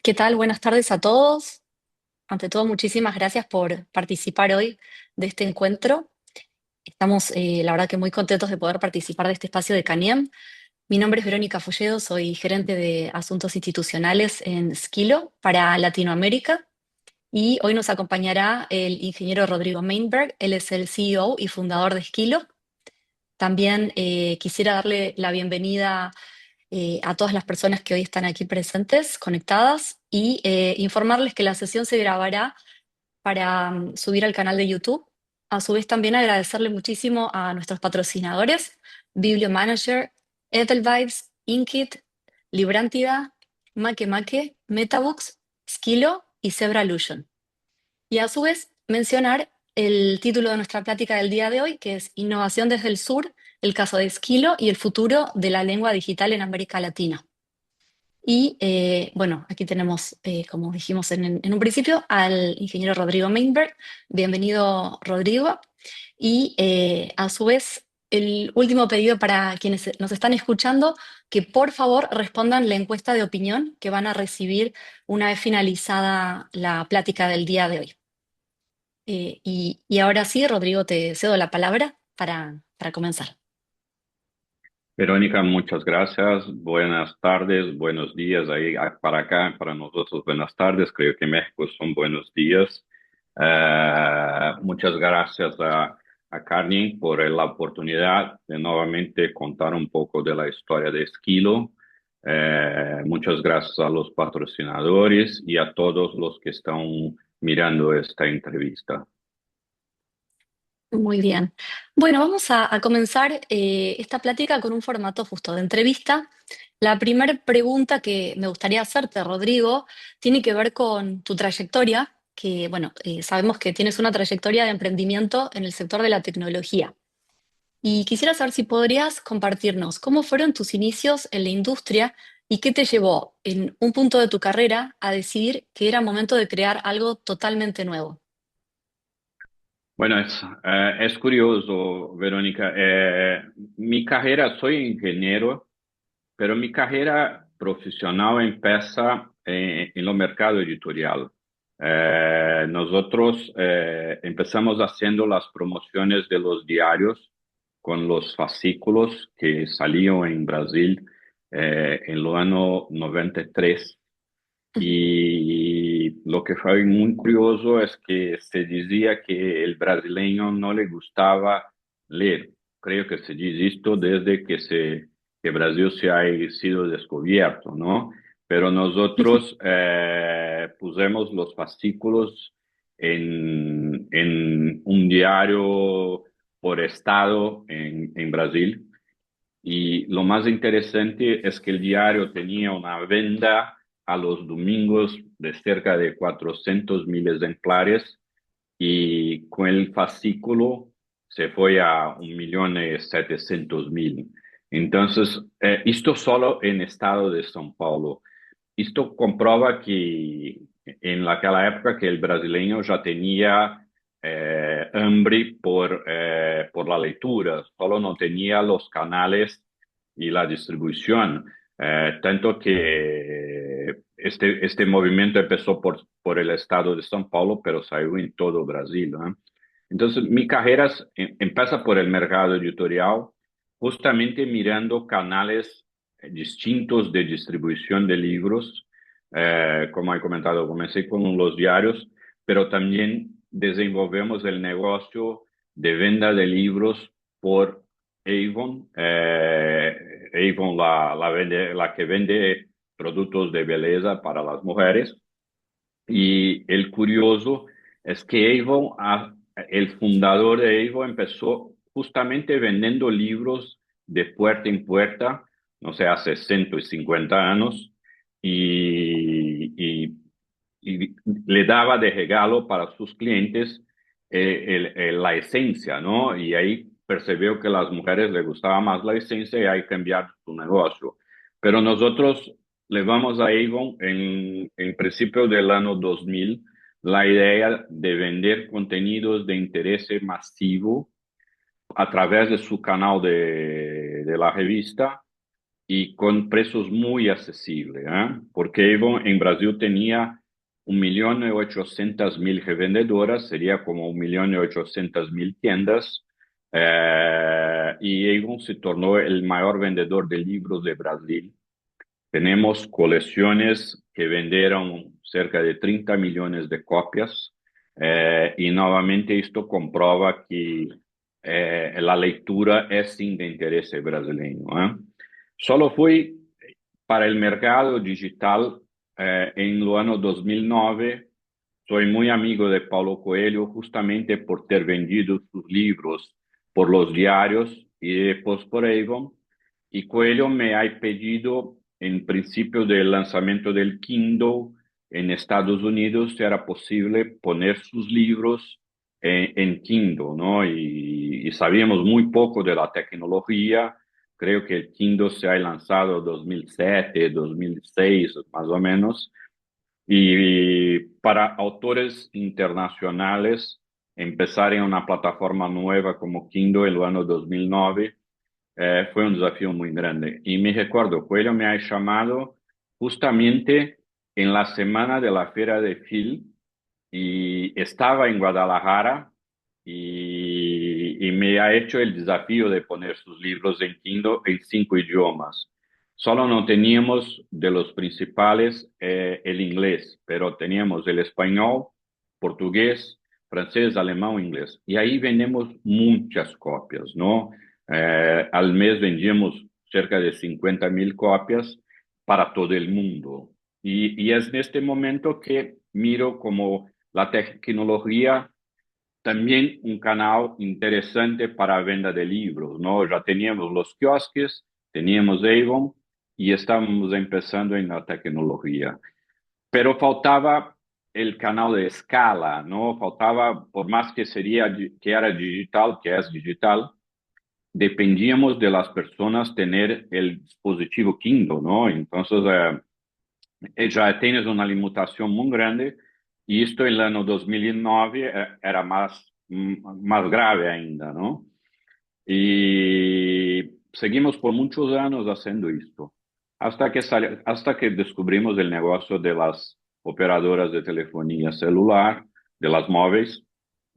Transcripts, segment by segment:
¿Qué tal? Buenas tardes a todos. Ante todo, muchísimas gracias por participar hoy de este encuentro. Estamos, la verdad que muy contentos de poder participar de este espacio de CANIEM. Mi nombre es Verónica Fulledo, soy gerente de Asuntos Institucionales en Skilo para Latinoamérica y hoy nos acompañará el ingeniero Rodrigo Meinberg. Él es el CEO y fundador de Skilo. También quisiera darle la bienvenida a todas las personas que hoy están aquí presentes, conectadas, y informarles que la sesión se grabará para subir al canal de YouTube. A su vez, también agradecerle muchísimo a nuestros patrocinadores, Bibliomanager, Edelweiss, Inkit, Librantida, Makemake, Metabooks, Skilo y Zebralution. Y a su vez, mencionar el título de nuestra plática del día de hoy, que es Innovación desde el Sur, el caso de Esquilo y el futuro de la lengua digital en América Latina. Y bueno, aquí tenemos, como dijimos en un principio, al ingeniero Rodrigo Meinberg. Bienvenido, Rodrigo. Y a su vez, el último pedido para quienes nos están escuchando, que por favor respondan la encuesta de opinión que van a recibir una vez finalizada la plática del día de hoy. Y ahora sí, Rodrigo, te cedo la palabra para comenzar. Verónica, muchas gracias. Buenas tardes, buenos días. Ahí para acá, para nosotros, buenas tardes. Creo que en México son buenos días. Muchas gracias a Carmen por la oportunidad de nuevamente contar un poco de la historia de Esquilo. Muchas gracias a los patrocinadores y a todos los que están mirando esta entrevista. Muy bien. Bueno, vamos a comenzar esta plática con un formato justo de entrevista. La primera pregunta que me gustaría hacerte, Rodrigo, tiene que ver con tu trayectoria, que bueno, sabemos que tienes una trayectoria de emprendimiento en el sector de la tecnología. Y quisiera saber si podrías compartirnos cómo fueron tus inicios en la industria y qué te llevó en un punto de tu carrera a decidir que era momento de crear algo totalmente nuevo. Bueno, es curioso, Verónica. Mi carrera, soy ingeniero, pero mi carrera profesional empieza en lo mercado editorial. Nosotros empezamos haciendo las promociones de los diarios con los fascículos que salían en Brasil en el año 93. Y lo que fue muy curioso es que se decía que el brasileño no le gustaba leer. Creo que se dice esto desde que Brasil se ha sido descubierto, ¿no? Pero nosotros pusimos los fascículos en un diario por estado en Brasil. Y lo más interesante es que el diario tenía una venta a los domingos de cerca de 400.000 ejemplares y con el fascículo se fue a 1.700.000. Entonces, esto solo en estado de São Paulo. Esto comprueba que en aquella época que el brasileño ya tenía hambre por la lectura, solo no tenía los canales y la distribución. Tanto que este movimiento empezó por el estado de São Paulo, pero salió en todo Brasil, ¿no? Entonces, mi carrera empieza por el mercado editorial, justamente mirando canales distintos de distribución de libros. Como he comentado, comencé con los diarios, pero también desenvolvemos el negocio de venta de libros por Avon. Avon, la que vende productos de belleza para las mujeres. Y el curioso es que el fundador de Avon empezó justamente vendiendo libros de puerta en puerta, no sé, hace 150 años, y, y le daba de regalo para sus clientes la esencia, ¿no? Y ahí percibió que a las mujeres les gustaba más la esencia y hay que cambiar su negocio. Pero nosotros le vamos a Avon en principio del año 2000 la idea de vender contenidos de interés masivo a través de su canal de la revista y con precios muy accesibles, ¿eh? Porque Avon en Brasil tenía 1.800.000 revendedoras, sería como 1.800.000 tiendas, y Avon se tornó el mayor vendedor de libros de Brasil. Tenemos colecciones que vendieron cerca de 30 millones de copias, y nuevamente esto comprueba que la lectura es sin de interés brasileño, ¿eh? Solo fui para el mercado digital en el año 2009. Soy muy amigo de Paulo Coelho justamente por ter vendido sus libros por los diarios y después por Avon. Y Coelho me ha pedido, en principio del lanzamiento del Kindle en Estados Unidos, si era posible poner sus libros en Kindle, ¿no? Y sabíamos muy poco de la tecnología. Creo que el Kindle se ha lanzado en 2007, 2006, más o menos. Y para autores internacionales, empezar en una plataforma nueva como Kindle en el año 2009 fue un desafío muy grande. Y me recuerdo, Coelho me ha llamado justamente en la semana de la Feria de Phil y estaba en Guadalajara y me ha hecho el desafío de poner sus libros en Kindle en 5 idiomas. Solo no teníamos de los principales el inglés, pero teníamos el español, portugués, francés, alemán, inglés. Y ahí vendemos muchas copias, ¿no? Al mes vendíamos cerca de 50.000 copias para todo el mundo. Y es en este momento que miro como la tecnología también un canal interesante para venta de libros, ¿no? Ya teníamos los kiosques, teníamos Avon y estábamos empezando en la tecnología. Pero faltaba el canal de escala, ¿no? Faltaba, por más que sería, que era digital, que es digital, dependíamos de las personas tener el dispositivo Kindle, ¿no? Entonces, ya tienes una limitación muy grande y esto en el año 2009 era más grave ainda, ¿no? Y seguimos por muchos años haciendo esto, hasta que descubrimos el negocio de las operadoras de telefonía celular, de las móviles,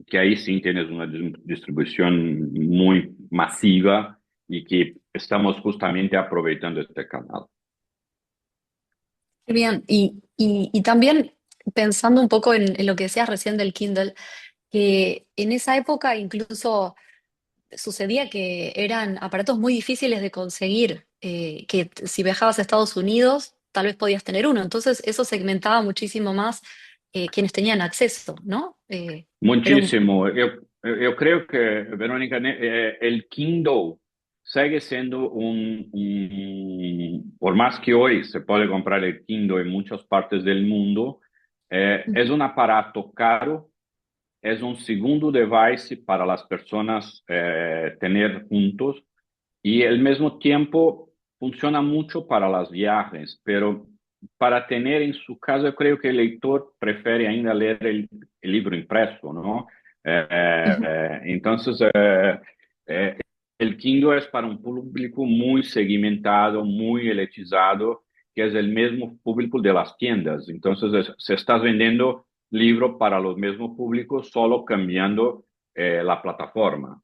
que ahí sí tienes una distribución muy masiva y que estamos justamente aprovechando este canal. Qué bien. Y también pensando un poco en lo que decías recién del Kindle, que en esa época incluso sucedía que eran aparatos muy difíciles de conseguir, que si viajabas a Estados Unidos tal vez podías tener uno. Entonces eso segmentaba muchísimo más quienes tenían acceso, ¿no? Era un... Muchísimo. Yo creo que, Verónica, el Kindle sigue siendo por más que hoy se puede comprar el Kindle en muchas partes del mundo, es Ujú. un aparato caro, es un segundo device para las personas tener juntos y al mismo tiempo funciona mucho para las viajes, pero para tener en su casa, yo creo que el lector prefiere ainda leer el libro impreso, ¿no? Ujú. Entonces, eh, el Kindle es para un público muy segmentado, muy elitizado, que es el mismo público de las tiendas. Entonces, se está vendiendo libro para los mismos públicos, solo cambiando la plataforma.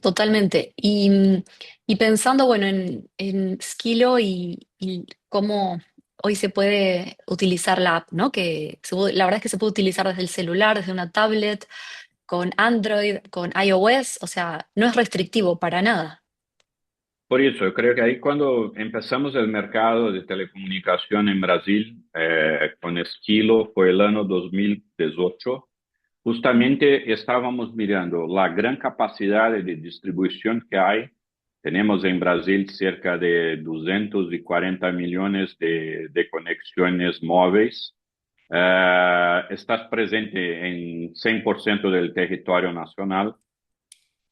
Totalmente. Y pensando, bueno, en Skilo y cómo hoy se puede utilizar la app, ¿no? La verdad es que se puede utilizar desde el celular, desde una tablet, con Android, con iOS, o sea, no es restrictivo para nada. Por eso, yo creo que ahí cuando empezamos el mercado de telecomunicación en Brasil, con Esquilo, fue el año 2018, justamente estábamos mirando la gran capacidad de distribución que hay. Tenemos en Brasil cerca de 240 millones de conexiones móviles. Estás presente en 100% del territorio nacional.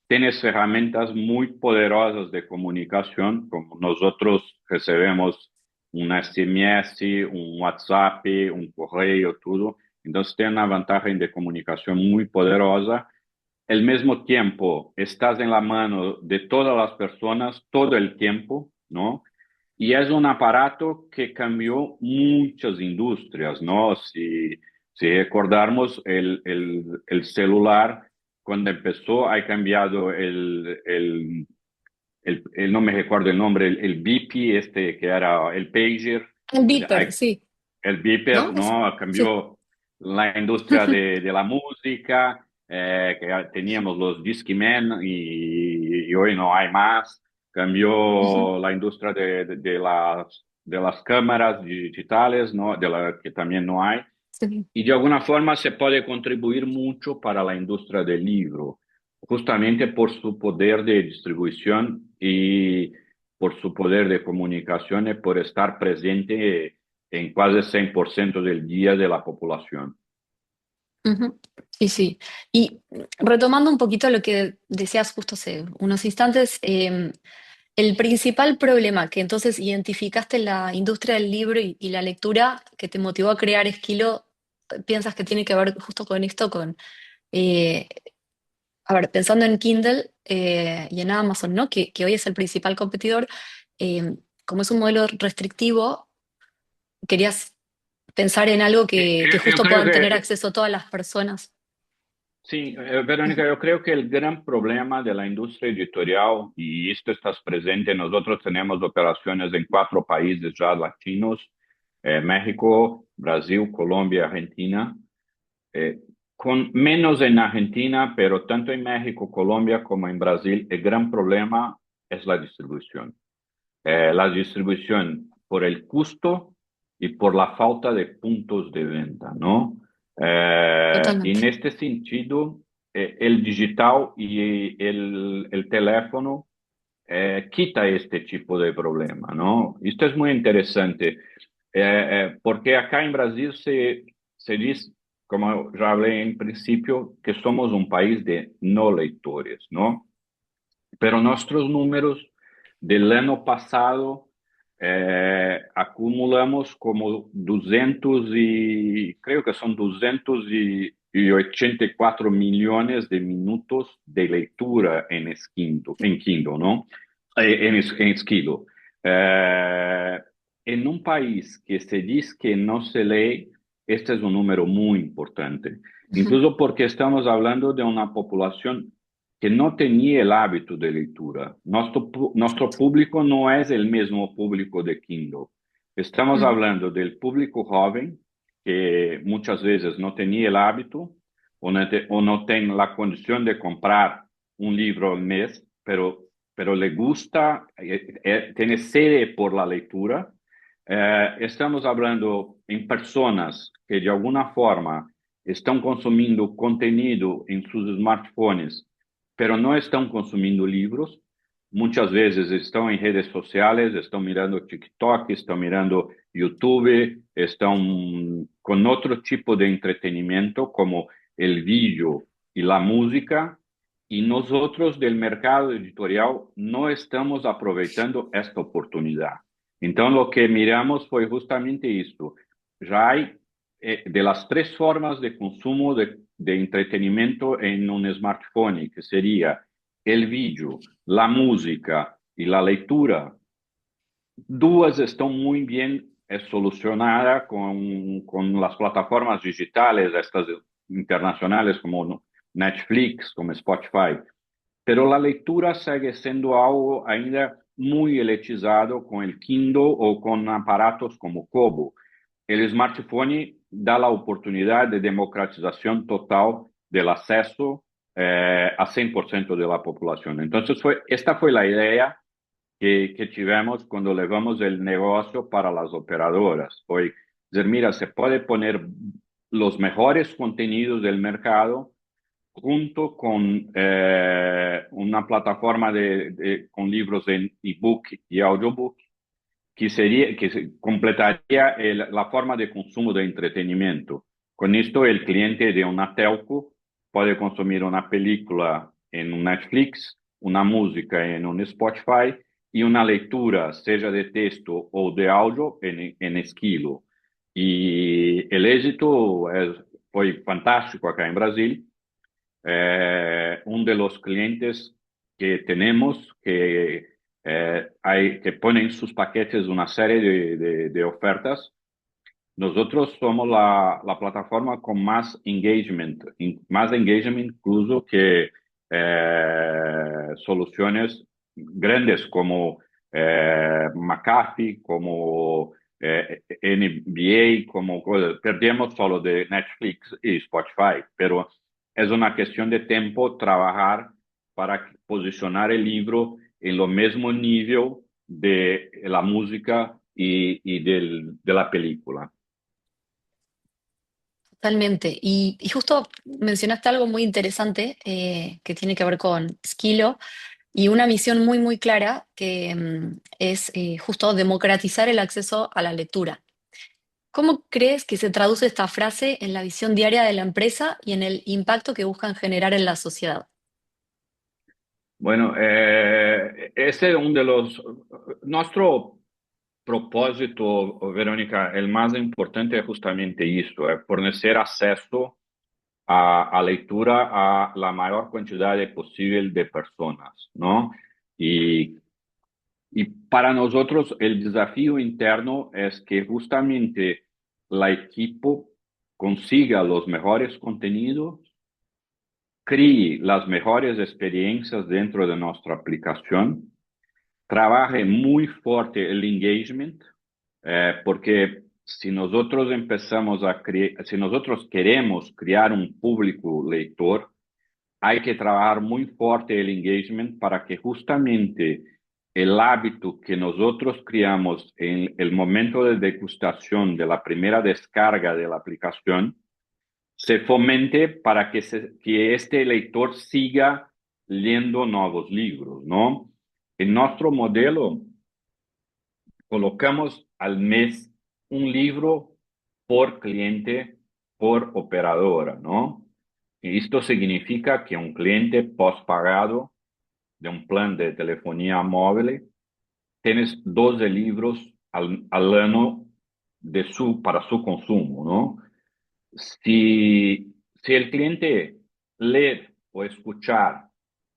Tienes herramientas muy poderosas de comunicación, como nosotros recibimos un SMS, un WhatsApp, un correo, todo. Entonces, tiene una ventaja de comunicación muy poderosa. Al mismo tiempo, estás en la mano de todas las personas todo el tiempo. ¿no? Y es un aparato que cambió muchas industrias, ¿no? Si recordamos el celular, cuando empezó, ha cambiado no me recuerdo el nombre, el BP, este que era el pager, Un beeper, sí, el beeper, ¿no? ¿no? Sí. Cambió la industria de la música, que ya teníamos los Discman y hoy no hay más. Ujú, Cambió la industria de las cámaras digitales, ¿no? Que también no hay. sí. Y de alguna forma se puede contribuir mucho para la industria del libro, justamente por su poder de distribución y por su poder de comunicación y por estar presente en casi 100% del día de la población. Ujú. Sí, sí. Y retomando un poquito lo que decías justo hace unos instantes, el principal problema que entonces identificaste en la industria del libro y la lectura que te motivó a crear Esquilo, ¿piensas que tiene que ver justo con esto, eh, a ver, pensando en Kindle y en Amazon, ¿no? Que hoy es el principal competidor, como es un modelo restrictivo, querías pensar en algo que Yo justo creo puedan tener que acceso todas las personas. sí, Verónica, yo creo que el gran problema de la industria editorial, y esto estás presente, nosotros tenemos operaciones en 4 países ya latinos, México, Brasil, Colombia, Argentina, eh, con menos en Argentina, pero tanto en México, Colombia como en Brasil, el gran problema es la distribución. La distribución por el costo y por la falta de puntos de venta, ¿no? En Totalmente. este sentido, el digital y el teléfono quita este tipo de problema, ¿no? Esto es muy interesante, porque acá en Brasil se dice, como ya hablé en principio, que somos un país de no lectores, ¿no? Pero nuestros números del año pasado acumulamos como 200 y creo que son 284 millones de minutos de lectura en Kindle, ¿no? En Esquilo. Eh, en un país que se dice que no se lee, este es un número muy importante, Ujú, incluso porque estamos hablando de una población que no tenía el hábito de lectura. Nuestro exacto. público no es el mismo público de Kindle. Estamos Ujú, hablando del público joven que muchas veces no tenía el hábito o no tiene la condición de comprar un libro al mes, pero le gusta, tiene sede por la lectura. Estamos hablando en personas que de alguna forma estão consumindo conteúdo em seus smartphones, pero não estão consumindo livros. Muitas vezes estão em redes sociais, estão mirando TikTok, estão mirando YouTube, estão com outro tipo de entretenimento, como o vídeo e a música, e nós outros do mercado editorial não estamos aproveitando esta oportunidade. Então, o que miramos foi justamente isto. Já há de las 3 formas de consumo de entretenimiento en un smartphone, que sería el vídeo, la música y la lectura, 2 están muy bien solucionadas con las plataformas digitales, estas internacionales como Netflix, como Spotify. Pero la lectura sigue siendo algo ainda muy elitizado con el Kindle o con aparatos como Kobo. El smartphone da la oportunidad de democratización total del acceso a 100% de la población. Entonces, esta fue la idea que tivemos cuando levamos el negocio para las operadoras. Fue decir, mira, se puede poner los mejores contenidos del mercado junto con una plataforma con libros en ebook y audiobook completaría la forma de consumo de entretenimiento. Con esto, el cliente de una telco puede consumir una película en un Netflix, una música en un Spotify y una lectura, sea de texto o de audio, en Esquilo. Y el éxito fue fantástico acá en Brasil. Uno de los clientes que tenemos, que hay que ponen en sus paquetes una serie de ofertas. Nosotros somos la plataforma con más engagement incluso que soluciones grandes como McAfee, como NBA, como cosas. Perdemos solo de Netflix y Spotify, pero es una cuestión de tiempo trabajar para posicionar el libro en lo mismo nivel de la música de la película. Totalmente. Y justo mencionaste algo muy interesante que tiene que ver con Skilo y una misión muy, muy clara que es justo democratizar el acceso a la lectura. ¿Cómo crees que se traduce esta frase en la visión diaria de la empresa y en el impacto que buscan generar en la sociedad? Bueno, ese es uno de los... Nuestro propósito, Verónica, el más importante es justamente esto, es fornecer acceso a lectura a la mayor cantidad posible de personas, ¿no? Y, y para nosotros el desafío interno es que justamente la equipo consiga los mejores contenidos, críe las mejores experiencias dentro de nuestra aplicación, trabaje muy fuerte el engagement, porque si nosotros empezamos a crear, si nosotros queremos crear un público lector, hay que trabajar muy fuerte el engagement para que justamente el hábito que nosotros creamos en el momento de degustación de la primera descarga de la aplicación se fomente para que este lector siga leyendo nuevos libros, ¿no? En nuestro modelo colocamos al mes un libro por cliente, por operadora, ¿no? Y esto significa que un cliente postpagado de un plan de telefonía móvil tienes 12 libros al año para su consumo, ¿no? Si el cliente lee o escuchar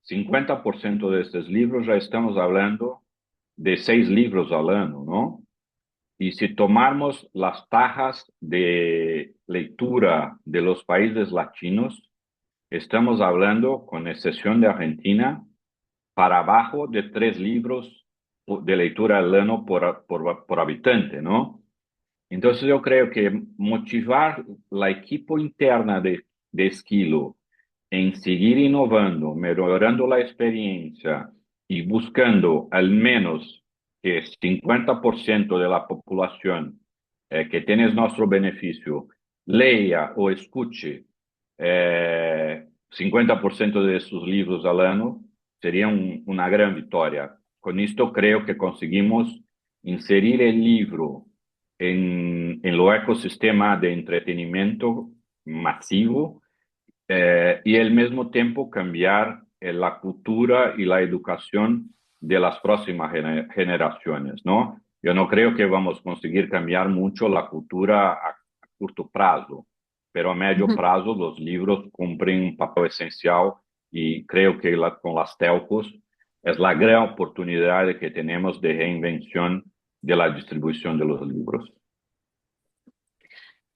50% de estos libros, ya estamos hablando de 6 libros al año, ¿no? Y si tomamos las tajas de lectura de los países latinos, estamos hablando, con excepción de Argentina, para abajo de 3 libros de lectura al año por habitante, ¿no? Entonces yo creo que motivar la equipo interna de Esquilo en seguir innovando, mejorando la experiencia y buscando al menos que 50% de la población que tiene nuestro beneficio lea o escuche 50% de sus libros al año, sería una gran victoria. Con esto creo que conseguimos inserir el libro en lo ecosistema de entretenimiento masivo y al mismo tiempo cambiar la cultura y la educación de las próximas generaciones, ¿no? Yo no creo que vamos a conseguir cambiar mucho la cultura a corto plazo, pero a medio Ujú. plazo los libros cumplen un papel esencial y creo que con las telcos es la gran oportunidad que tenemos de reinvención de la distribución de los libros.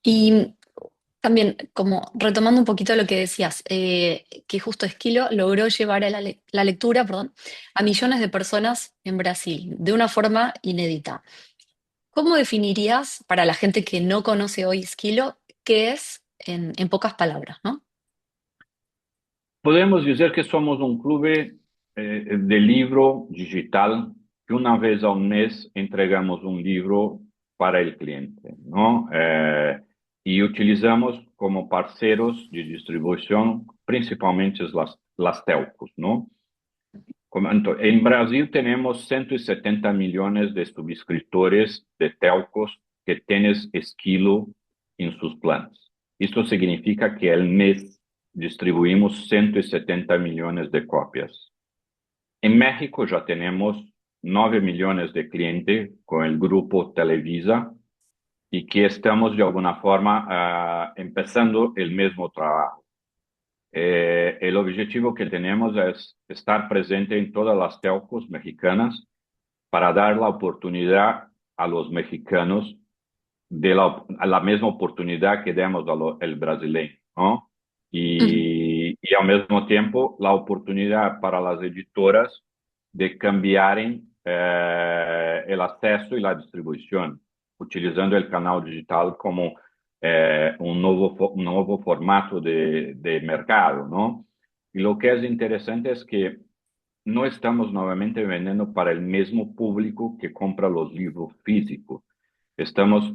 Y también, como retomando un poquito lo que decías, que justo Esquilo logró llevar a la lectura, perdón, a millones de personas en Brasil de una forma inédita. ¿Cómo definirías para la gente que no conoce hoy Esquilo qué es en pocas palabras, ¿no? Podemos dizer que somos um clube de livro digital que uma vez ao mês entregamos um livro para o cliente, não? E utilizamos como parceiros de distribuição principalmente as telcos, não? Em Brasil temos 170 milhões de subscritores de telcos que tienes Esquilo em seus planos. Isto significa que al mês distribuimos 170 millones de copias. En México ya tenemos 9 millones de clientes con el grupo Televisa y que estamos de alguna forma empezando el mismo trabajo. El objetivo que tenemos es estar presente en todas las telcos mexicanas para dar la oportunidad a los mexicanos de a la misma oportunidad que damos al brasileño, ¿no? Ujú, Y al mismo tiempo la oportunidad para las editoras de cambiar el acceso y la distribución, utilizando el canal digital como un nuevo formato de mercado, ¿no? Y lo que es interesante es que no estamos nuevamente vendiendo para el mismo público que compra los libros físicos. Estamos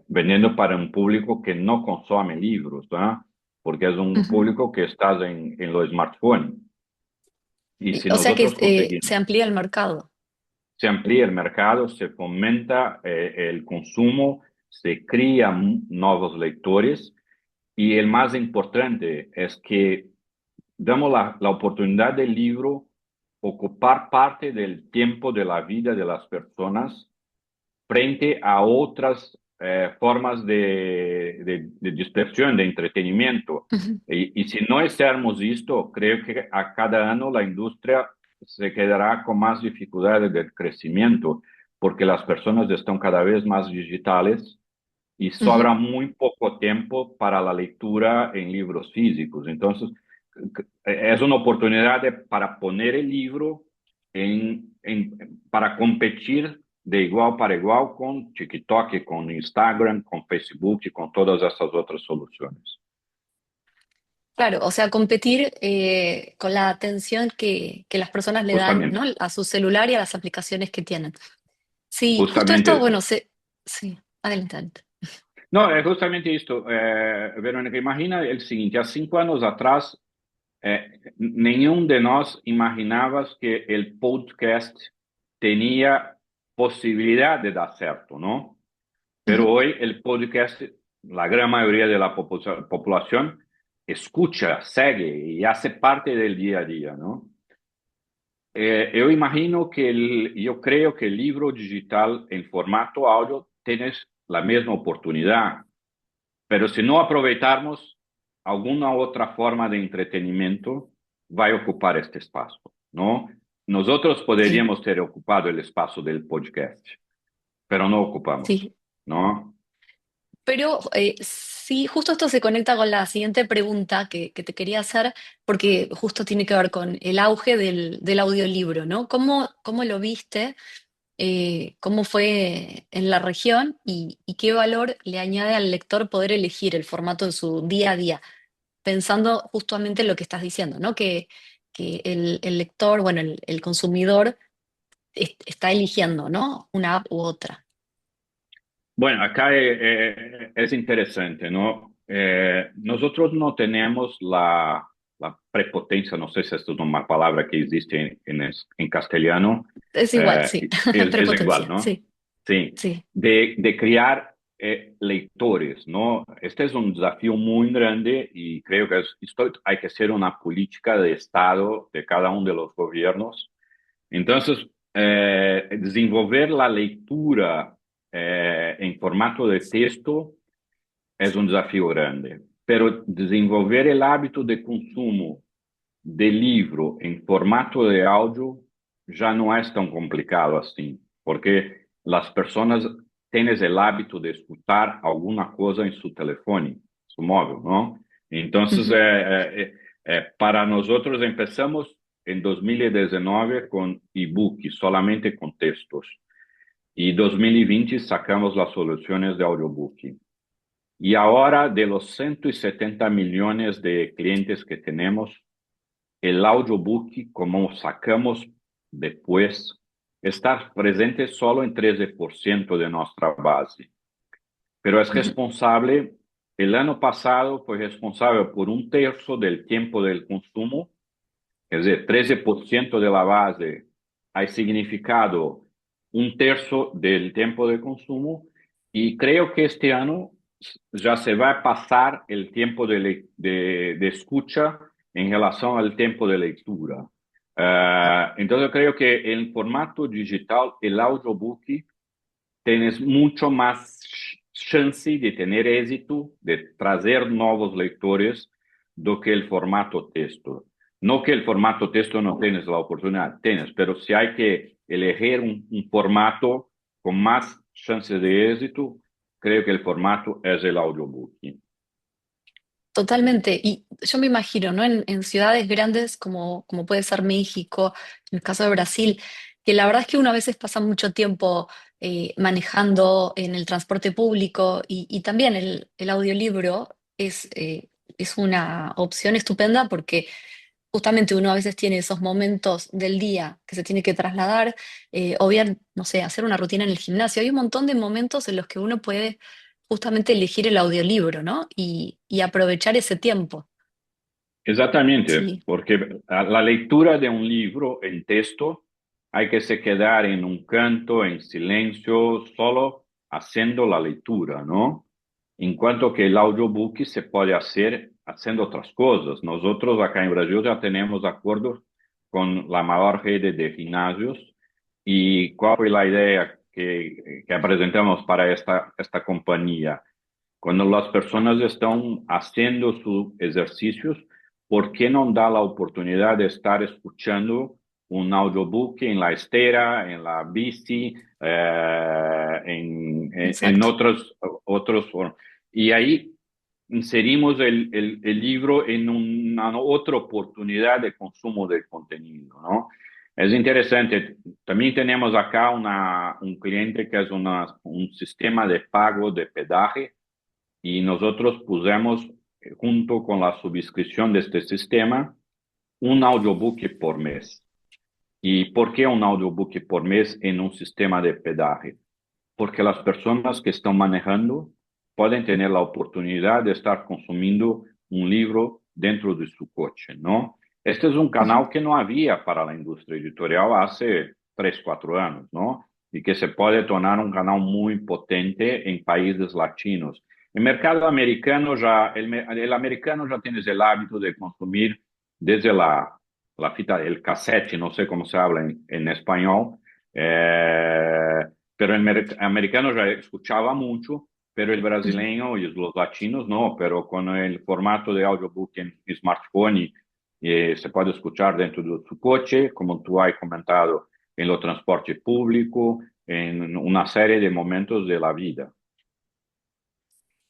vendiendo para un público que no consume libros, ¿no? Porque es un ujú. público que está en los smartphones. Y si O sea que nosotros conseguimos, se amplía el mercado. se amplía el mercado, se fomenta el consumo, se crean nuevos lectores y el más importante es que damos la oportunidad del libro ocupar parte del tiempo de la vida de las personas frente a otras formas de dispersión, de entretenimiento. Ujú, Y si no hiciéramos esto, creo que a cada año la industria se quedará con más dificultades de crecimiento, porque las personas están cada vez más digitales y ujú. sobra muy poco tiempo para la lectura en libros físicos. Entonces, es una oportunidad para poner el libro para competir de igual para igual con TikTok, con Instagram, con Facebook y con todas esas otras soluciones. Claro, o sea, competir con la atención que las personas le dan, ¿no? Justamente, A su celular y a las aplicaciones que tienen. Sí, justo justamente esto, eso. bueno, sí, adelante. Adelante. No, es justamente esto. Verónica, imagina el siguiente, hace 5 años atrás, nenhum de nós imaginava que o podcast tinha possibilidade de dar certo, não? Pero Ujú. hoy el podcast, la gran mayoría de la población escucha, sigue y hace parte del día a día, ¿no? Yo imagino que yo creo que el libro digital en formato audio tienes la misma oportunidad, pero si no aprovechamos alguna otra forma de entretenimiento, va a ocupar este espacio, ¿no? Nosotros Sí, podríamos ter ocupado el espacio del podcast, pero no ocupamos, sí. ¿no? Pero sí, justo esto se conecta con la siguiente pregunta que te quería hacer, porque justo tiene que ver con el auge del audiolibro, ¿no? ¿Cómo lo viste? ¿Cómo fue en la región? Y qué valor le añade al lector poder elegir el formato de su día a día? Pensando justamente en lo que estás diciendo, ¿no? Que el lector, bueno, el consumidor está eligiendo, ¿no? Una app u otra. Bueno, acá es interesante, ¿no? Nosotros no tenemos la prepotencia, no sé si esto es una palabra que existe en castellano, Es igual, sí. es igual, Prepotencia, ¿no? sí, Sí, sí. de crear lectores, ¿no? Este es un desafío muy grande y creo que esto hay que hacer una política de Estado de cada uno de los gobiernos. Entonces, desenvolver la lectura en formato de texto es un desafío grande, pero desenvolver el hábito de consumo de libro en formato de audio ya no es tan complicado así, porque las personas tienen el hábito de escuchar alguna cosa en su teléfono, su móvil, ¿no? Entonces, Ujú. para nosotros empezamos en 2019 con ebook, solamente con textos. Y 2020 sacamos las soluciones de audiobook. Y ahora, de los 170 millones de clientes que tenemos, el audiobook, como sacamos después, está presente solo en 13% de nuestra base. Pero es Ujú. responsable, el año pasado fue responsable por un tercio del tiempo del consumo, es decir, 13% de la base ha significado un tercio del tiempo de consumo y creo que este año ya se va a pasar el tiempo de escucha en relación al tiempo de lectura. Entonces creo que en formato digital el audiobook tienes mucho más chance de tener éxito, de traer nuevos lectores, do que el formato texto. No que el formato texto no tienes la oportunidad, tienes, pero si hay que elegir un formato con más chances de éxito, creo que el formato es el audiobook. Totalmente. Y yo me imagino, ¿no? En ciudades grandes como puede ser México, en el caso de Brasil, que la verdad es que uno a veces pasa mucho tiempo manejando en el transporte público y también el audiolibro es una opción estupenda porque justamente uno a veces tiene esos momentos del día que se tiene que trasladar, o bien, no sé, hacer una rutina en el gimnasio. Hay un montón de momentos en los que uno puede justamente elegir el audiolibro, ¿no? Y aprovechar ese tiempo. Exactamente, Sí, porque a la lectura de un libro en texto hay que se quedar en un canto, en silencio, solo haciendo la lectura, ¿no? En cuanto que el audiobook se puede hacer haciendo otras cosas. Nosotros acá en Brasil ya tenemos acuerdos con la mayor red de gimnasios. ¿Y cuál fue la idea que presentamos para esta compañía? Cuando las personas están haciendo sus ejercicios, ¿por qué no da la oportunidad de estar escuchando un audiobook en la estera, en la bici, en exacto. otros formas? Y ahí inserimos el libro en una otra oportunidad de consumo del contenido, ¿no? Es interesante. También tenemos acá un cliente que es un sistema de pago de pedaje y nosotros pusimos, junto con la suscripción de este sistema, un audiobook por mes. ¿Y por qué un audiobook por mes en un sistema de pedaje? Porque las personas que están manejando pueden tener la oportunidad de estar consumiendo un libro dentro de su coche, ¿no? Este es un Ujú. canal que no había para la industria editorial hace 3, 4 años, ¿no? Y que se puede tornar un canal muy potente en países latinos. El mercado americano ya, el americano ya tiene el hábito de consumir desde la fita, el cassette, no sé cómo se habla en español, eh, pero el americano ya escuchaba mucho, pero el Ujú. brasileño y los latinos no, pero con el formato de audiobook en smartphone se puede escuchar dentro de su coche, como tú has comentado, en lo transporte público, en una serie de momentos de la vida.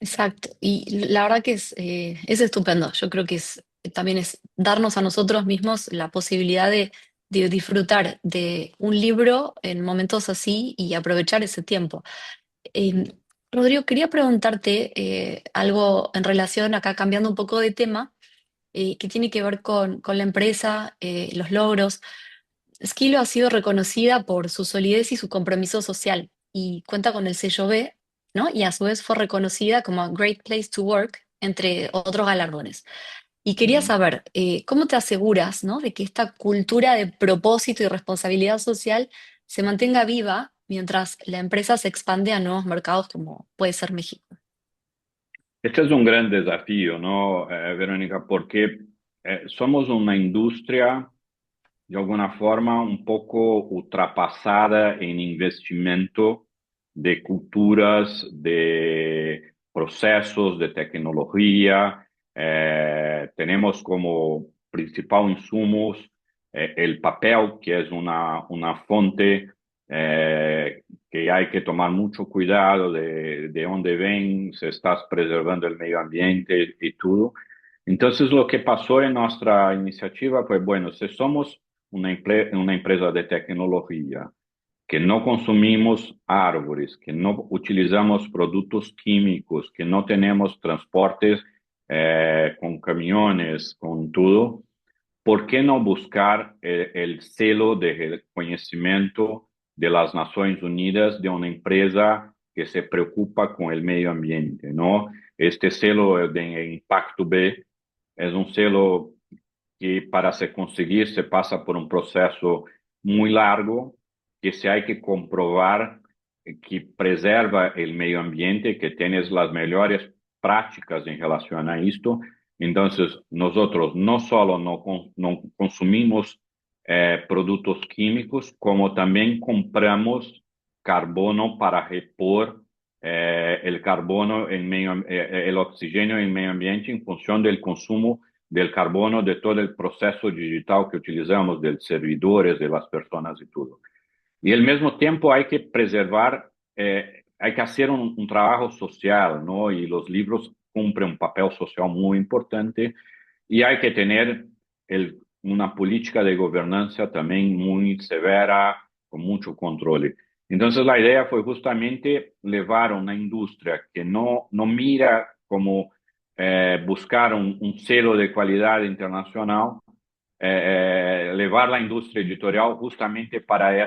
Exacto. Y la verdad que es estupendo. Yo creo que también es darnos a nosotros mismos la posibilidad de disfrutar de un libro en momentos así y aprovechar ese tiempo. Eh, Rodrigo, quería preguntarte algo en relación, acá cambiando un poco de tema, que tiene que ver con la empresa, los logros. Skilo ha sido reconocida por su solidez y su compromiso social y cuenta con el sello B, ¿no? Y a su vez fue reconocida como a Great Place to Work, entre otros galardones. Y quería Ujú. saber, ¿cómo te aseguras, ¿no? de que esta cultura de propósito y responsabilidad social se mantenga viva mientras la empresa se expande a nuevos mercados como puede ser México? Este es un gran desafío, ¿no, Verónica? Porque somos una industria de alguna forma un poco ultrapasada en investimento de culturas, de procesos, de tecnología. Tenemos como principal insumos el papel, que es una fuente que hay que tomar mucho cuidado de dónde ven, si estás preservando el medio ambiente y todo. Entonces, lo que pasó en nuestra iniciativa fue, bueno, si somos una empresa de tecnología, que no consumimos árboles, que no utilizamos productos químicos, que no tenemos transportes con camiones, con todo, ¿por qué no buscar el celo de reconocimiento de las Naciones Unidas de una empresa que se preocupa con el medio ambiente, ¿no? Este celo de Impacto B es un celo que para se conseguir se pasa por un proceso muy largo, que se hay que comprobar que preserva el medio ambiente, que tienes las mejores prácticas en relación a esto. Entonces, nosotros no solo no consumimos productos químicos, como también compramos carbono para repor el carbono en el oxígeno en el medio ambiente en función del consumo del carbono, de todo el proceso digital que utilizamos, de servidores, de las personas y todo. Y al mismo tiempo hay que preservar, hay que hacer un trabajo social, ¿no? Y los libros cumplen un papel social muy importante y hay que tener una política de gobernanza también muy severa, con mucho control. Entonces la idea fue justamente llevar una industria que no mira como buscar un celo de calidad internacional, llevar la industria editorial justamente para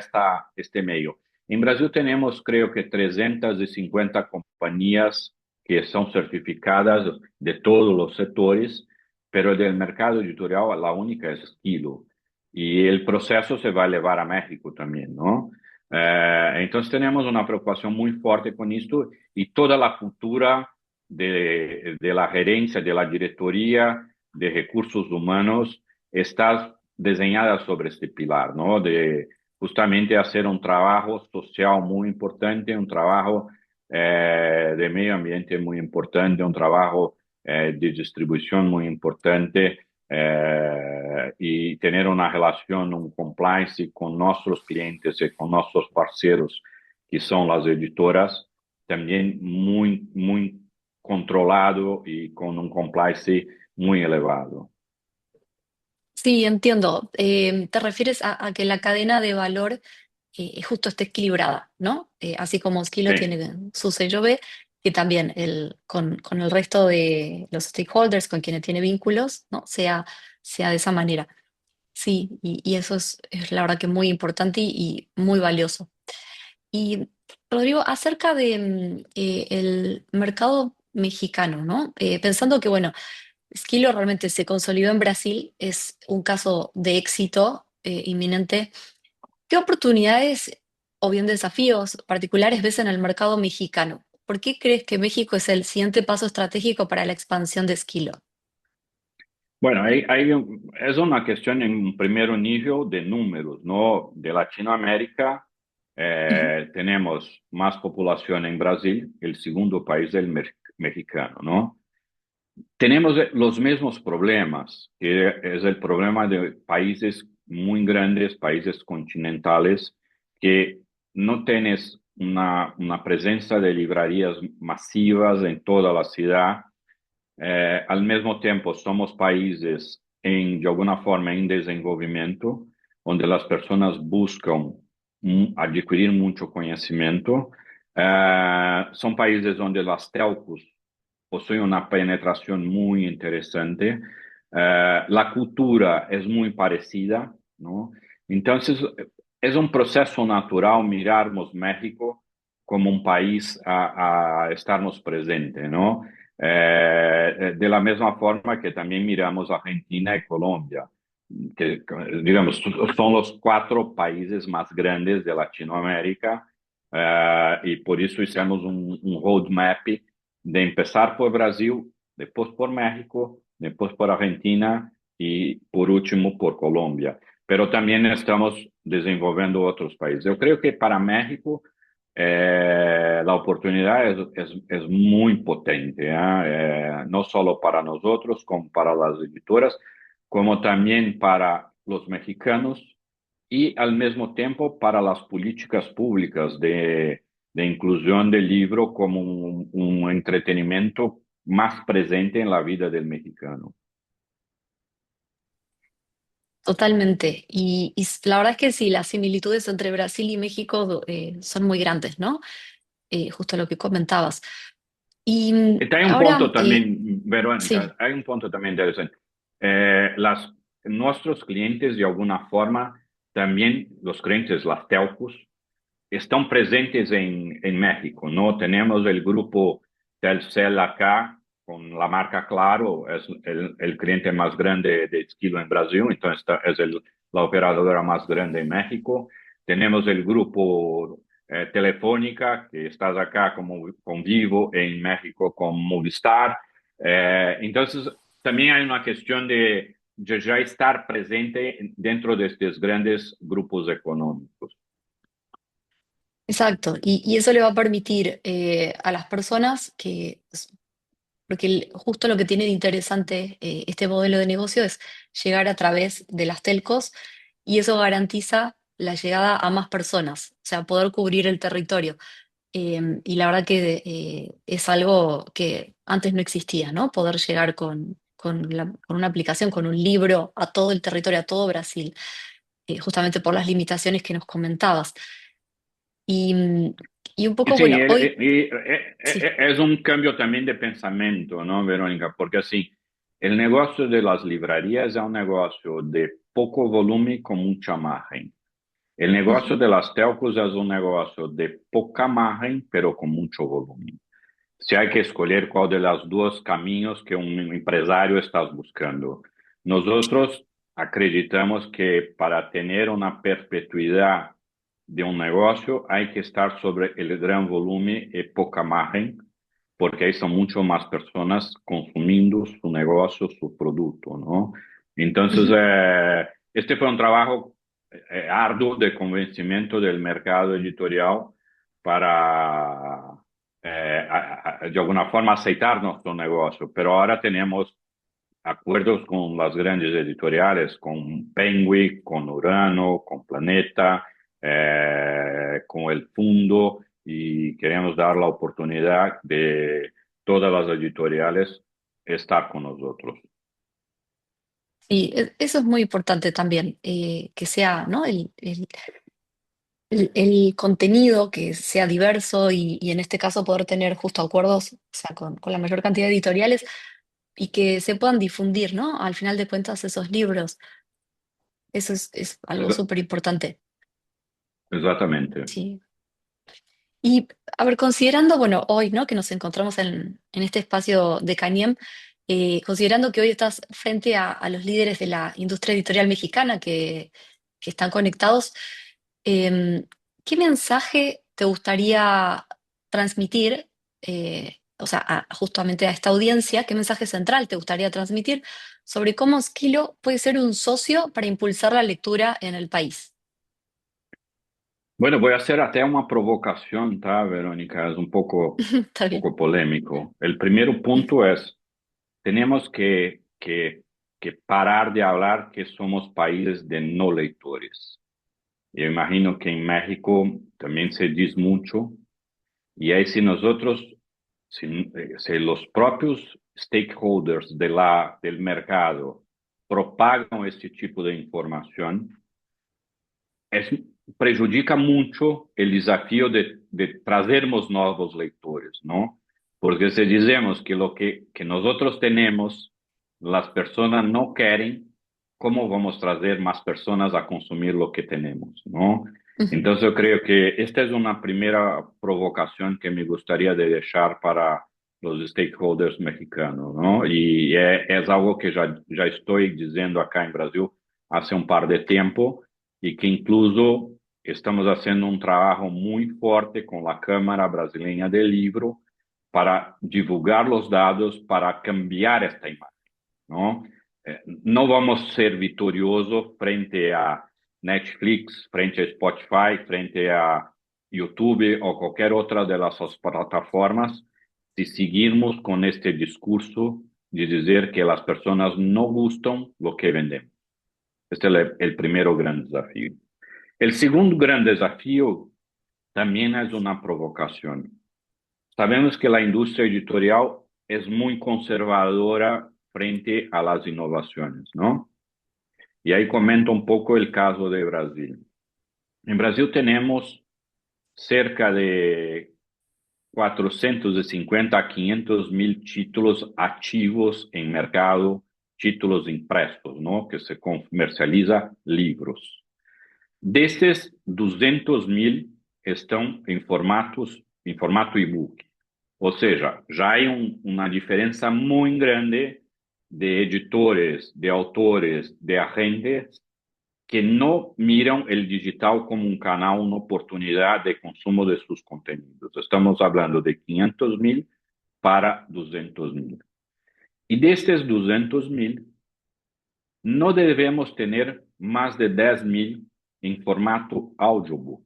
este medio. En Brasil tenemos, creo que 350 compañías que son certificadas de todos los sectores, pero del mercado editorial la única es Esquilo. Y el proceso se va a llevar a México también, ¿no? Entonces tenemos una preocupación muy fuerte con esto y toda la cultura de la gerencia, de la directoría de recursos humanos está diseñada sobre este pilar, ¿no? De justamente hacer un trabajo social muy importante, un trabajo de medio ambiente muy importante, un trabajo de distribución muy importante y tener una relación, un compliance con nuestros clientes y con nuestros parceros, que son las editoras, también muy controlado y con un compliance muy elevado. Sí, entiendo. Te refieres a que la cadena de valor justo esté equilibrada, ¿no? Así como Skilo Sí. tiene su sello B, que también con el resto de los stakeholders con quienes tiene vínculos, ¿no? Sea de esa manera. Sí, y eso es la verdad que muy importante y muy valioso. Y Rodrigo, acerca de el mercado mexicano, ¿no? Pensando que, bueno, Skilo realmente se consolidó en Brasil, es un caso de éxito inminente. ¿Qué oportunidades o bien desafíos particulares ves en el mercado mexicano? ¿Por qué crees que México es el siguiente paso estratégico para la expansión de Skilo? Bueno, es una cuestión en un primer nivel de números, ¿no? De Latinoamérica Ujú. tenemos más población en Brasil, el segundo país del mexicano, ¿no? Tenemos los mismos problemas, que es el problema de países muy grandes, países continentales, que no tienes una presencia de librerías masivas en toda la ciudad. Al mismo tiempo, somos países de alguna forma, en desenvolvimiento, donde las personas buscan adquirir mucho conocimiento. Son países donde las telcos poseen una penetración muy interesante. La cultura es muy parecida, ¿no? Entonces, es un proceso natural mirarmos México como un país a estarnos presente, ¿no? De la misma forma que también miramos Argentina y Colombia, que digamos son los cuatro países más grandes de Latinoamérica, y por eso hicimos un roadmap de empezar por Brasil, después por México, después por Argentina y por último por Colombia. Pero también estamos desenvolviendo otros países. Yo creo que para México la oportunidad es muy potente, no solo para nosotros, como para las editoras, como también para los mexicanos y al mismo tiempo para las políticas públicas de inclusión del libro como un entretenimiento más presente en la vida del mexicano. Totalmente. La verdad es que sí, las similitudes entre Brasil y México son muy grandes, ¿no? Justo lo que comentabas. Y Hay un ahora, punto también, Verónica, sí, hay un punto también interesante. Nuestros clientes, de alguna forma, también los clientes, las telcos, están presentes en México, ¿no? Tenemos el grupo Telcel acá, con la marca Claro, es el cliente más grande de Esquilo en Brasil, entonces es la operadora más grande en México. Tenemos el grupo Telefónica, que está acá como, con Vivo, en México con Movistar. Entonces, también hay una cuestión de ya estar presente dentro de estos grandes grupos económicos. exacto. Y eso le va a permitir a las personas porque justo lo que tiene de interesante este modelo de negocio es llegar a través de las telcos y eso garantiza la llegada a más personas, o sea, poder cubrir el territorio. Y la verdad que es algo que antes no existía, ¿no? Poder llegar con una aplicación, con un libro a todo el territorio, a todo Brasil, justamente por las limitaciones que nos comentabas. Y, y un poco, Sí, bueno, hoy, sí. es un cambio también de pensamiento, ¿no, Verónica? Porque así, el negocio de las librerías es un negocio de poco volumen con mucha margen. El negocio Ujú, de las telcos es un negocio de poca margen, pero con mucho volumen. Si hay que escoger cuál de los dos caminos que un empresario está buscando. Nosotros acreditamos que para tener una perpetuidad de un negocio hay que estar sobre el gran volumen y poca margen, porque ahí son mucho más personas consumiendo su negocio, su producto, ¿no? Entonces, ujú. este fue un trabajo arduo de convencimiento del mercado editorial para de alguna forma aceitar nuestro negocio, pero ahora tenemos acuerdos con las grandes editoriales, con Penguin, con Urano, con Planeta, con El Fundo, y queremos dar la oportunidad de todas las editoriales estar con nosotros. Sí, eso es muy importante también, que sea, ¿no? El contenido que sea diverso y en este caso poder tener justo acuerdos, o sea, con la mayor cantidad de editoriales y que se puedan difundir, ¿no? Al final de cuentas, esos libros, eso es algo Exa- súper importante. Exactamente. Sí. Y, a ver, considerando, bueno, hoy, ¿no? Que nos encontramos en este espacio de Caniem, considerando que hoy estás frente a los líderes de la industria editorial mexicana que están conectados, eh, ¿qué mensaje te gustaría transmitir, o sea, justamente a esta audiencia, qué mensaje central te gustaría transmitir sobre cómo Skilo puede ser un socio para impulsar la lectura en el país? Bueno, voy a hacer hasta una provocación, ¿tá, Verónica? Es Está bien. poco polémico. El primer punto es, tenemos que parar de hablar que somos países de no lectores. Yo imagino que en México también se dice mucho, y ahí si nosotros, si los propios stakeholders del mercado propagan este tipo de información, es, prejudica mucho el desafío de trazermos nuevos lectores, ¿no? Porque si decimos que lo que nosotros tenemos, las personas no quieren, ¿cómo vamos a traer más personas a consumir lo que tenemos, ¿no? Ujú. Entonces yo creo que esta es una primera provocación que me gustaría de dejar para los stakeholders mexicanos, ¿no? Y es algo que ya estoy diciendo acá en Brasil hace un par de tiempo y que incluso estamos haciendo un trabajo muy fuerte con la Cámara Brasileña del Libro para divulgar los datos, para cambiar esta imagen, ¿no? No vamos a ser victoriosos frente a Netflix, frente a Spotify, frente a YouTube o cualquier otra de las plataformas si seguimos con este discurso de decir que las personas no gustan lo que vendemos. Este es el primer gran desafío. El segundo gran desafío también es una provocación. Sabemos que la industria editorial es muy conservadora frente a las innovaciones, ¿no? Y ahí comento un poco el caso de Brasil. En Brasil tenemos cerca de 450 a 500 mil títulos activos en mercado, títulos impresos, ¿no? Que se comercializa libros. Destes 200.000 estão em formato e-book. Ou seja, já há uma diferença muito grande de editores, de autores, de agentes que não miram o digital como um canal, uma oportunidade de consumo de seus conteúdos. Estamos falando de 500.000 para 200.000. E destes 200.000, não devemos ter mais de 10.000 em formato audiobook.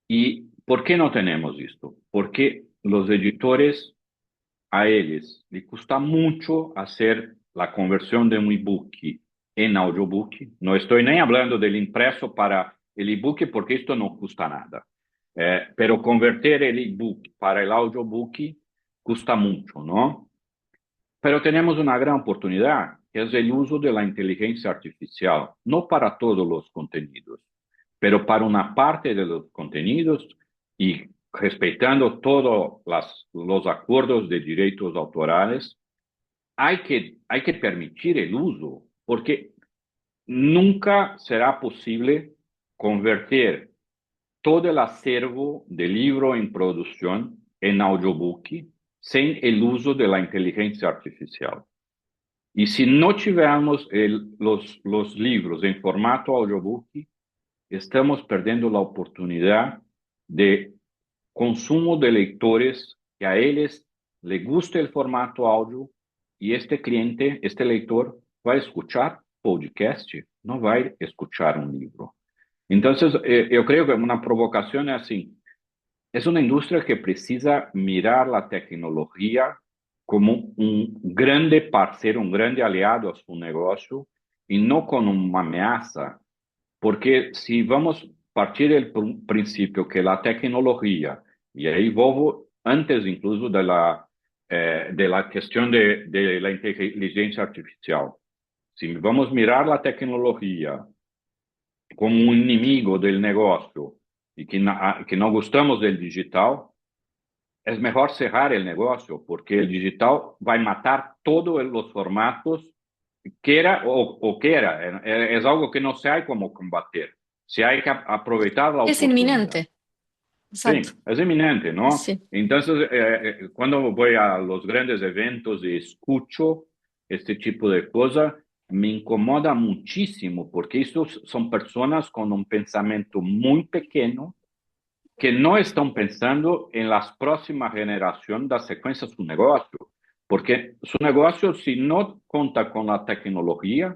¿Y por qué no tenemos esto? Porque los editores, a ellos les cuesta mucho hacer la conversión de un ebook en audiobook. No estoy ni hablando del impreso para el ebook porque esto no cuesta nada. Pero convertir el ebook para el audiobook cuesta mucho, ¿no? Pero tenemos una gran oportunidad, que es el uso de la inteligencia artificial, no para todos los contenidos, pero para una parte de los contenidos y respetando todos los acuerdos de derechos autorales, hay que permitir el uso, porque nunca será posible convertir todo el acervo de libro en producción en audiobook sin el uso de la inteligencia artificial. Y si no tuviéramos los libros en formato audiobook, estamos perdiendo la oportunidad de consumo de lectores que a ellos les guste el formato audio y este cliente, este lector, va a escuchar podcast, no va a escuchar un libro. Entonces, yo creo que una provocación es así. Es una industria que precisa mirar la tecnología como un grande parceiro, un grande aliado a su negocio y no como una amenaza, porque si vamos a partir del principio que la tecnología, y ahí vuelvo antes incluso de la cuestión de la inteligencia artificial, si vamos a mirar la tecnología como un enemigo del negocio y que no gustamos del digital, es mejor cerrar el negocio porque el digital va a matar todos los formatos, quiera o quiera. Es algo que no se hay como combatir. Se hay que aprovechar la Es oportunidad. inminente, exacto. Sí, es eminente, ¿no? Sí. Entonces, cuando voy a los grandes eventos y escucho este tipo de cosas, me incomoda muchísimo porque estos son personas con un pensamiento muy pequeño que no están pensando en las próximas generaciones da secuencia de su negocio, porque su negocio, si no cuenta con la tecnología,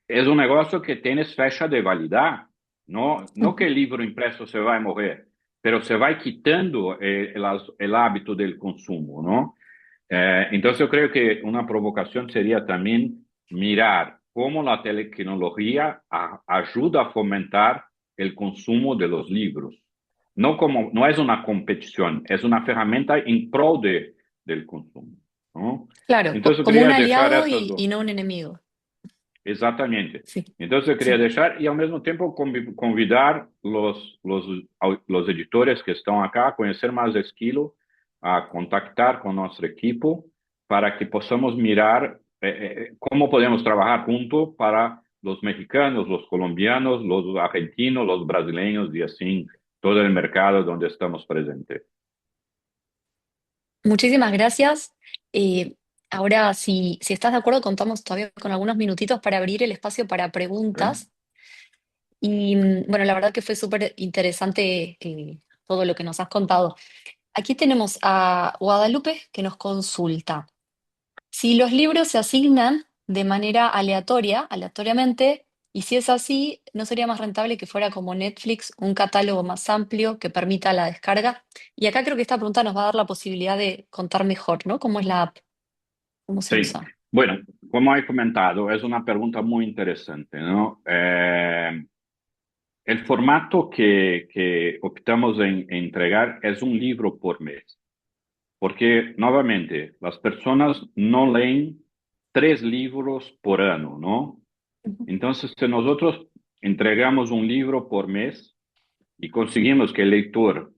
es un negocio que tiene fecha de validad, no que el libro impreso se va a mover, pero se va quitando el hábito del consumo, ¿no? Entonces yo creo que una provocación sería también mirar cómo la tecnología ayuda a fomentar el consumo de los libros. No es una competición, es una herramienta en pro del consumo, ¿no? Claro, Entonces yo como un quería dejar aliado esas y dos. no un enemigo. Exactamente. Sí, Entonces yo quería sí. dejar y al mismo tiempo convidar los editores que están acá a conocer más de Esquilo, a contactar con nuestro equipo para que podamos mirar cómo podemos trabajar juntos para los mexicanos, los colombianos, los argentinos, los brasileños y así todo el mercado donde estamos presentes. Muchísimas gracias. Eh, Ahora, si estás de acuerdo, contamos todavía con algunos minutitos para abrir el espacio para ¿Sí? preguntas. Y bueno, la verdad que fue súper interesante todo lo que nos has contado. Aquí tenemos a Guadalupe que nos consulta. Si los libros se asignan de manera aleatoria, aleatoriamente, y si es así, ¿no sería más rentable que fuera como Netflix, un catálogo más amplio que permita la descarga? Y acá creo que esta pregunta nos va a dar la posibilidad de contar mejor, ¿no? ¿Cómo es la app? ¿Cómo se Sí. usa? Bueno, como he comentado, es una pregunta muy interesante, ¿no? El formato que optamos en entregar es un libro por mes, porque nuevamente las personas no leen 3 libros por año, ¿no? Ujú. Entonces, si nosotros entregamos un libro por mes y conseguimos que el lector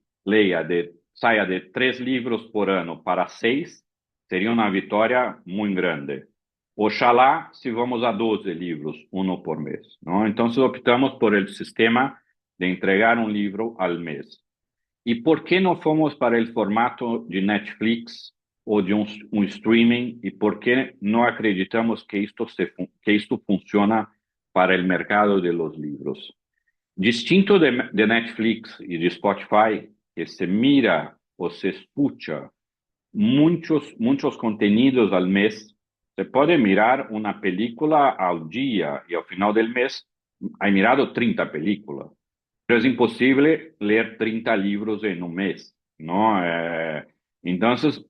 saia de 3 libros por año para 6, sería una victoria muy grande. Oxalá si vamos a 12 libros, uno por mes, ¿no? Entonces optamos por el sistema de entregar un libro al mes. ¿Y por qué no fomos para el formato de Netflix o de un streaming? ¿Y por qué no acreditamos que esto funciona para el mercado de los libros? Distinto de Netflix y de Spotify, que se mira o se escucha muchos contenidos al mes, se puede mirar una película al día y al final del mes hay mirado 30 películas. Pero es imposible leer 30 libros en un mes, ¿no? Entonces,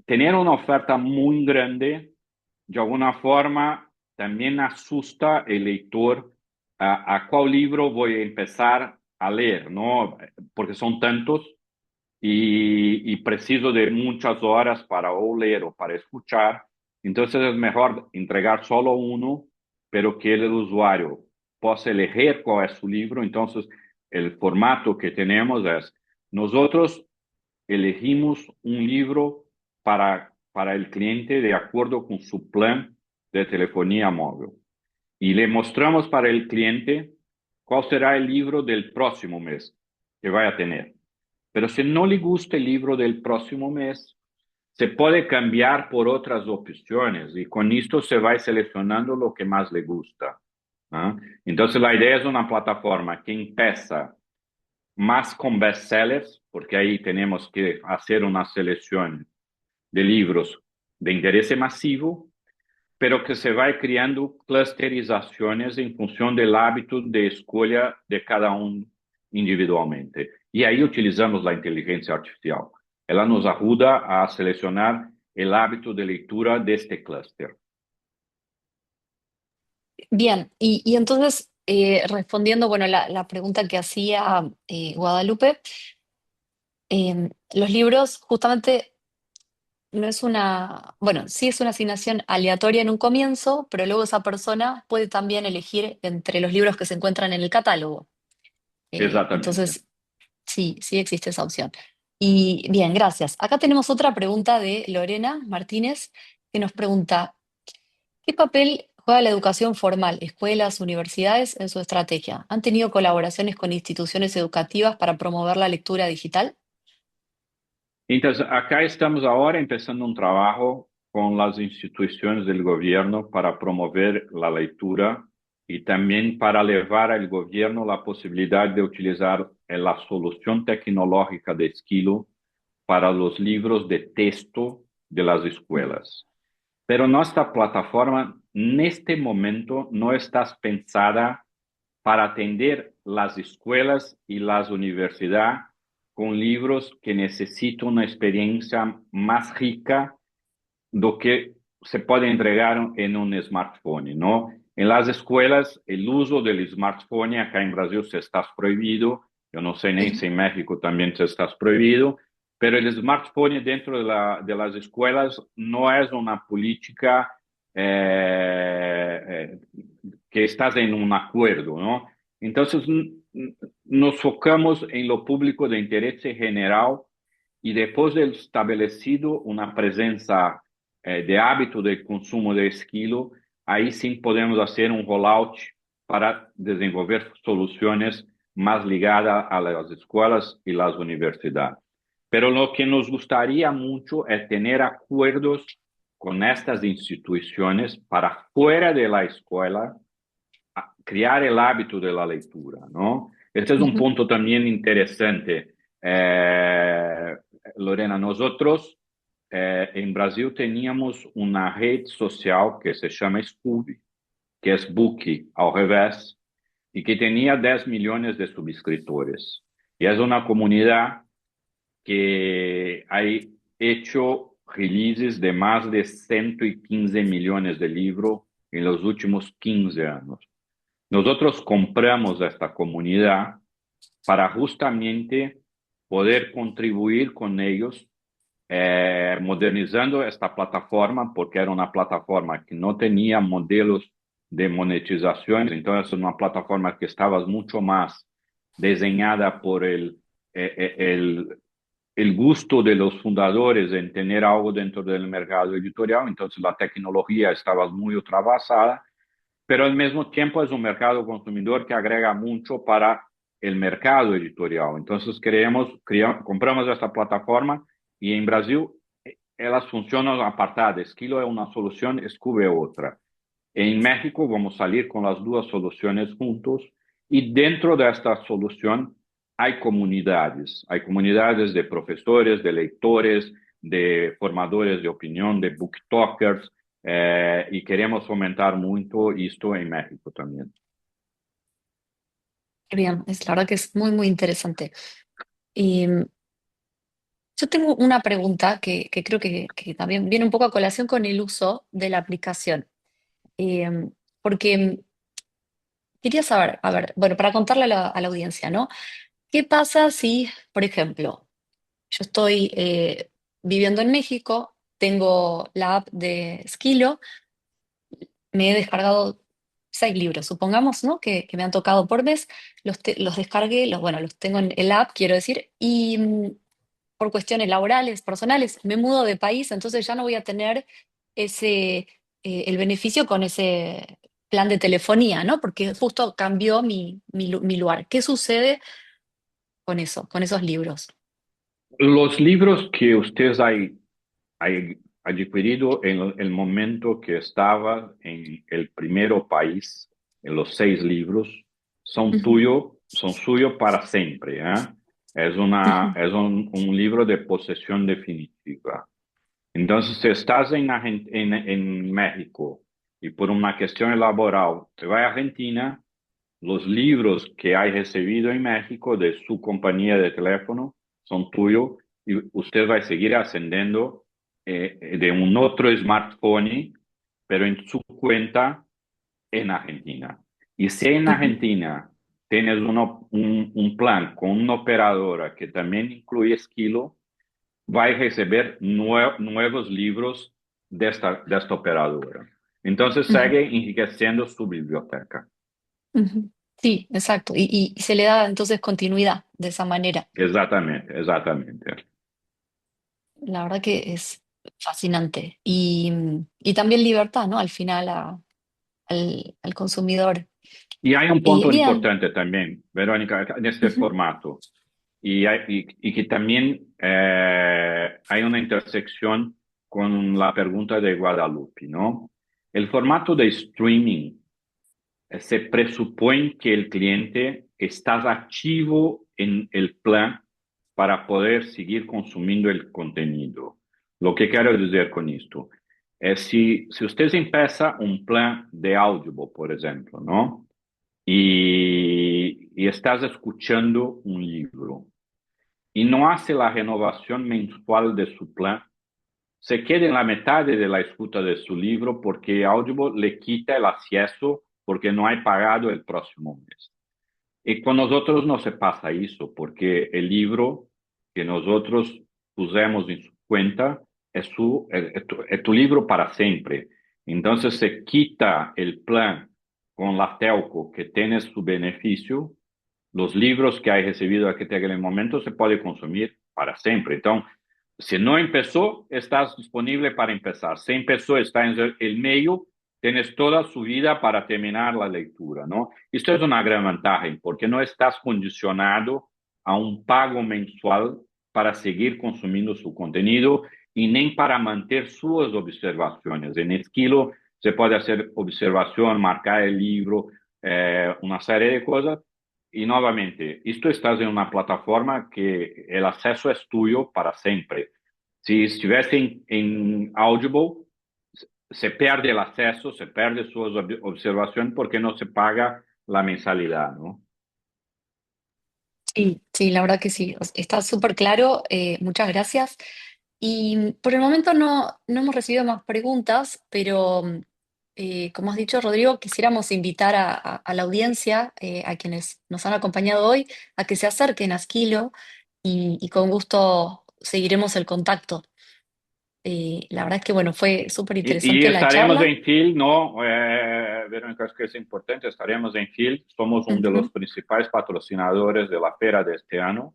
tener una oferta muy grande, de alguna forma, también asusta el lector a cuál libro voy a empezar a leer, ¿no? Porque son tantos y preciso de muchas horas para o leer o para escuchar. Entonces es mejor entregar solo uno, pero que el usuario pueda elegir cuál es su libro. Entonces, el formato que tenemos es, nosotros elegimos un libro para el cliente de acuerdo con su plan de telefonía móvil y le mostramos para el cliente cuál será el libro del próximo mes que vaya a tener. Pero si no le gusta el libro del próximo mes, se puede cambiar por otras opciones y con esto se va seleccionando lo que más le gusta. ¿Ah? Entonces la idea es una plataforma que empieza más con bestsellers, porque ahí tenemos que hacer una selección de libros de interés masivo, pero que se va creando clusterizaciones en función del hábito de escolha de cada uno individualmente. Y ahí utilizamos la inteligencia artificial. Ela nos ayuda a seleccionar el hábito de lectura de este clúster. Bien, y entonces, respondiendo, bueno, la pregunta que hacía Guadalupe, los libros justamente no es una, bueno, sí es una asignación aleatoria en un comienzo, pero luego esa persona puede también elegir entre los libros que se encuentran en el catálogo. Exactamente. Entonces, sí, sí existe esa opción. Y bien, gracias. Acá tenemos otra pregunta de Lorena Martínez que nos pregunta, ¿qué papel juega la educación formal, escuelas, universidades en su estrategia? ¿Han tenido colaboraciones con instituciones educativas para promover la lectura digital? Entonces, acá estamos ahora empezando un trabajo con las instituciones del gobierno para promover la lectura y también para llevar al gobierno la posibilidad de utilizar la solución tecnológica de Esquilo para los libros de texto de las escuelas. Pero nuestra plataforma en este momento no está pensada para atender las escuelas y las universidades con libros que necesitan una experiencia más rica do que se puede entregar en un smartphone, ¿no? En las escuelas, el uso del smartphone acá en Brasil se está prohibido, yo no sé ni Sí. si en México también se está prohibido, pero el smartphone dentro de las escuelas no es una política que está en un acuerdo, ¿no? Entonces, nos focamos en lo público de interés general y después de establecido una presencia de hábito de consumo de esquilo, ahí sí podemos hacer un rollout para desenvolver soluciones más ligadas a las escuelas y las universidades. Pero lo que nos gustaría mucho es tener acuerdos con estas instituciones para fuera de la escuela crear el hábito de la lectura, ¿no? Este es un Ujú. punto también interesante. Lorena, nosotros en Brasil teníamos una red social que se llama Scooby, que es Book al revés, y que tenía 10 millones de suscriptores. Y es una comunidad que ha hecho releases de más de 115 millones de libros en los últimos 15 años. Nosotros compramos esta comunidad para justamente poder contribuir con ellos, modernizando esta plataforma, porque era una plataforma que no tenía modelos de monetización, entonces es una plataforma que estaba mucho más diseñada por el gusto de los fundadores en tener algo dentro del mercado editorial, entonces la tecnología estaba muy ultrabasada, pero al mismo tiempo es un mercado consumidor que agrega mucho para el mercado editorial. Entonces compramos esta plataforma y en Brasil elas funcionan apartadas. Esquilo es una solución, Scoob es otra. En México vamos a salir con las dos soluciones juntos y dentro de esta solución hay comunidades de profesores, de lectores, de formadores de opinión, de booktokers, y queremos fomentar mucho esto en México también. Bien, es la verdad que es muy, muy interesante. Y yo tengo una pregunta que creo que también viene un poco a colación con el uso de la aplicación. Eh, Porque quería saber, a ver, bueno, para contarle a la audiencia, ¿no? ¿Qué pasa si, por ejemplo, yo estoy viviendo en México, tengo la app de Skilo, me he descargado 6 libros, supongamos, ¿no? Que me han tocado por mes, los descargué, bueno, los tengo en el app, quiero decir, y por cuestiones laborales, personales, me mudo de país, entonces ya no voy a tener el beneficio con ese plan de telefonía, ¿no? Porque justo cambió mi lugar. ¿Qué sucede con eso, con esos libros? Los libros que usted ha adquirido en el momento que estaba en el primer país, en los 6 libros, Ujú, son suyos para siempre, ¿eh? ujú, Es un libro de posesión definitiva. Entonces, si estás en México y por una cuestión laboral te vas a Argentina, los libros que hay recibido en México de su compañía de teléfono son tuyos y usted va a seguir ascendiendo de un otro smartphone, pero en su cuenta en Argentina. Y si en ujú, Argentina tienes un plan con una operadora que también incluye Esquilo, va a receber nuevos libros de esta operadora. Entonces, ujú, sigue enriqueciendo su biblioteca. ujú. Sí, exacto. Y se le da entonces continuidad de esa manera. Exactamente, exactamente. La verdad que es fascinante. Y también libertad, ¿no? Al final al consumidor. Y hay un punto Bien. importante también, Verónica, en este Ujú, formato, y que también hay una intersección con la pregunta de Guadalupe, ¿no? El formato de streaming se presupone que el cliente está activo en el plan para poder seguir consumiendo el contenido. Lo que quiero decir con esto es si usted empieza un plan de Audible, por ejemplo, ¿no? Y estás escuchando un libro y no hace la renovación mensual de su plan, se queda en la mitad de la escucha de su libro porque Audible le quita el acceso porque no hay pagado el próximo mes. Y con nosotros no se pasa eso, porque el libro que nosotros pusemos en su cuenta es tu libro para siempre. Entonces se quita el plan con la telco que tiene su beneficio, los libros que hay recibido aquí en aquel momento se puede consumir para siempre. Entonces, si no empezó, estás disponible para empezar. Si empezó, está en el medio, tienes toda su vida para terminar la lectura, ¿no? Esto es una gran ventaja, porque no estás condicionado a un pago mensual para seguir consumiendo su contenido y ni para mantener sus observaciones. En Esquilo se puede hacer observación, marcar el libro, una serie de cosas. Y nuevamente, esto estás en una plataforma que el acceso es tuyo para siempre. Si estuviese en Audible, se pierde el acceso, se pierde su observación porque no se paga la mensalidad, ¿no? Sí, sí, la verdad que sí. Está súper claro. Muchas gracias. Y por el momento no hemos recibido más preguntas, pero como has dicho, Rodrigo, quisiéramos invitar a la audiencia, a quienes nos han acompañado hoy, a que se acerquen a Esquilo y con gusto seguiremos el contacto. La verdad es que, bueno, fue súper Y interesante la estaremos charla. en FIL, ¿no? Verónica, es que es importante, estaremos en FIL, somos uno de los Ujú. principales patrocinadores de la feria de este año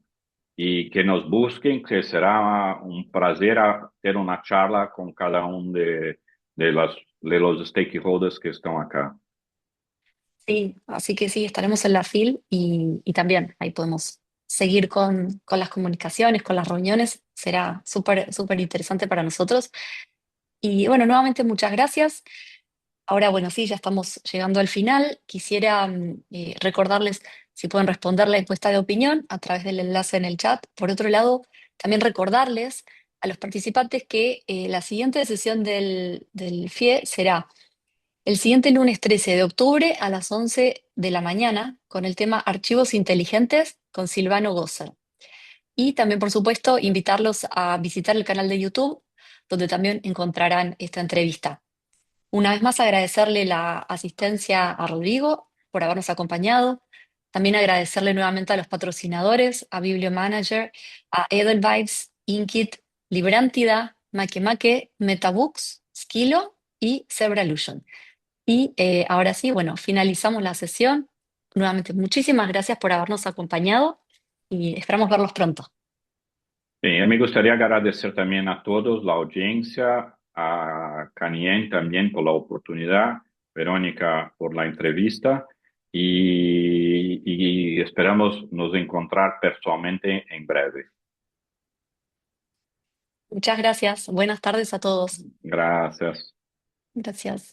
y que nos busquen, que será un placer tener una charla con cada uno de los stakeholders que están acá. Sí, así que sí, estaremos en la FIL y también ahí podemos seguir con las comunicaciones, con las reuniones. Será súper, súper interesante para nosotros. Y bueno, nuevamente muchas gracias. Ahora, bueno, sí, ya estamos llegando al final. Quisiera recordarles si pueden responder la encuesta de opinión a través del enlace en el chat. Por otro lado, también recordarles a los participantes que la siguiente sesión del FIE será el siguiente lunes 13 de octubre a las 11 de la mañana con el tema Archivos Inteligentes con Silvano Gosser. Y también, por supuesto, invitarlos a visitar el canal de YouTube, donde también encontrarán esta entrevista. Una vez más agradecerle la asistencia a Rodrigo por habernos acompañado. También agradecerle nuevamente a los patrocinadores, a Bibliomanager, a Edelweiss, Inkit, Librantida, Makemake, Metabooks, Skilo y Zebralution. Y ahora sí, bueno, finalizamos la sesión. Nuevamente, muchísimas gracias por habernos acompañado y esperamos verlos pronto. Sí, me gustaría agradecer también a todos, la audiencia, a Canien también por la oportunidad, Verónica por la entrevista y esperamos nos encontrar personalmente en breve. Muchas gracias. Buenas tardes a todos. Gracias. Gracias.